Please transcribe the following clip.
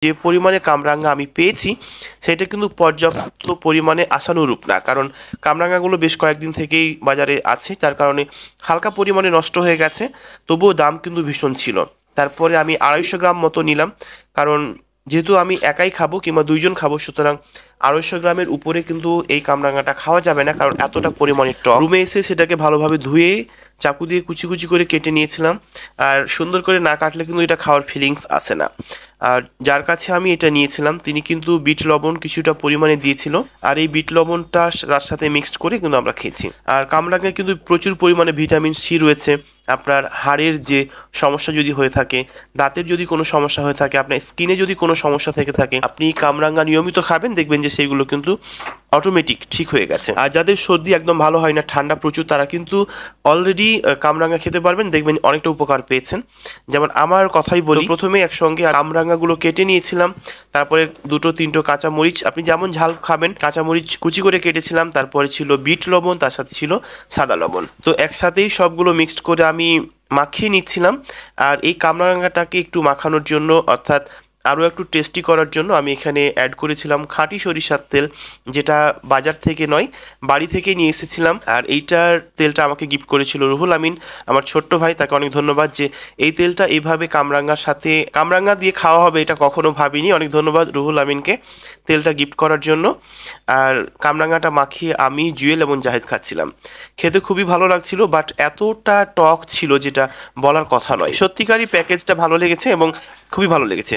যে পরিমাণে কামরাঙা আমি পেয়েছি সেটা কিন্তু পর্যাপ্ত পরিমাণে আশানুরূপ না, কারণ কামরাঙাগুলো বেশ কয়েকদিন থেকেই বাজারে আছে, যার কারণে হালকা পরিমাণে নষ্ট হয়ে গেছে। তবুও দাম কিন্তু ভীষণ ছিল। তারপরে আমি 250 গ্রাম মতো নিলাম, কারণ যেহেতু আমি একাই খাবো কিংবা দুইজন খাবো, সুতরাং 250 গ্রামের উপরে কিন্তু এই কামরাঙাটা খাওয়া যাবে না, কারণ এতটা পরিমাণে টক। রুমে এসে সেটাকে ভালোভাবে ধুয়ে চাকু দিয়ে কুচি কুচি করে কেটে নিয়েছিলাম। আর সুন্দর করে না কাটলে কিন্তু এটা খাওয়ার ফিলিংস আসে না। আর যার কাছে আমি এটা নিয়েছিলাম তিনি কিন্তু বিট লবণ কিছুটা পরিমাণে দিয়েছিল, আর এই বিট লবণটা তার সাথে মিক্সড করে কিন্তু আমরা খেয়েছি। আর কামরাঙায় কিন্তু প্রচুর পরিমাণে ভিটামিন সি রয়েছে। আপনার হাড়ের যে সমস্যা যদি হয়ে থাকে, দাঁতের যদি কোনো সমস্যা হয়ে থাকে, আপনার স্কিনে যদি কোনো সমস্যা থেকে থাকে, আপনি কামরাঙা নিয়মিত খাবেন, দেখবেন যে সেইগুলো কিন্তু অটোমেটিক ঠিক হয়ে গেছে। আর যাদের সর্দি একদম ভালো হয় না, ঠান্ডা প্রচুর, তারা কিন্তু অলরেডি কামরাঙা খেতে পারবেন, দেখবেন অনেকটা উপকার পেয়েছেন। যেমন আমার কথাই বলি, প্রথমে একসঙ্গে কামরাঙাগুলো কেটে নিয়েছিলাম, তারপরে 2-3টো কাঁচামরিচ, আপনি যেমন ঝাল খাবেন, কাঁচামরিচ কুচি করে কেটেছিলাম, তারপরে ছিল বিট লবণ, তার সাথে ছিল সাদা লবণ। তো একসাথেই সবগুলো মিক্সড করে আমি মাখিয়ে নিচ্ছিলাম। আর এই কামরাঙাটাকে একটু মাখানোর জন্য, অর্থাৎ আরও একটু টেস্টি করার জন্য, আমি এখানে অ্যাড করেছিলাম খাঁটি সরিষার তেল, যেটা বাজার থেকে নয়, বাড়ি থেকে নিয়ে এসেছিলাম। আর এইটার তেলটা আমাকে গিফট করেছিল রুহুল আমিন, আমার ছোট্ট ভাই, তাকে অনেক ধন্যবাদ যে এই তেলটা এইভাবে কামরাঙার সাথে কামরাঙা দিয়ে খাওয়া হবে এটা কখনো ভাবিনি। অনেক ধন্যবাদ রুহুল আমিনকে তেলটা গিফট করার জন্য। আর কামরাঙাটা মাখিয়ে আমি, জুয়েল এবং জাহিদ খাচ্ছিলাম। খেতে খুবই ভালো লাগছিল, বাট এতটা টক ছিল যেটা বলার কথা নয়। সত্যিকারই প্যাকেজটা ভালো লেগেছে এবং খুবই ভালো লেগেছে।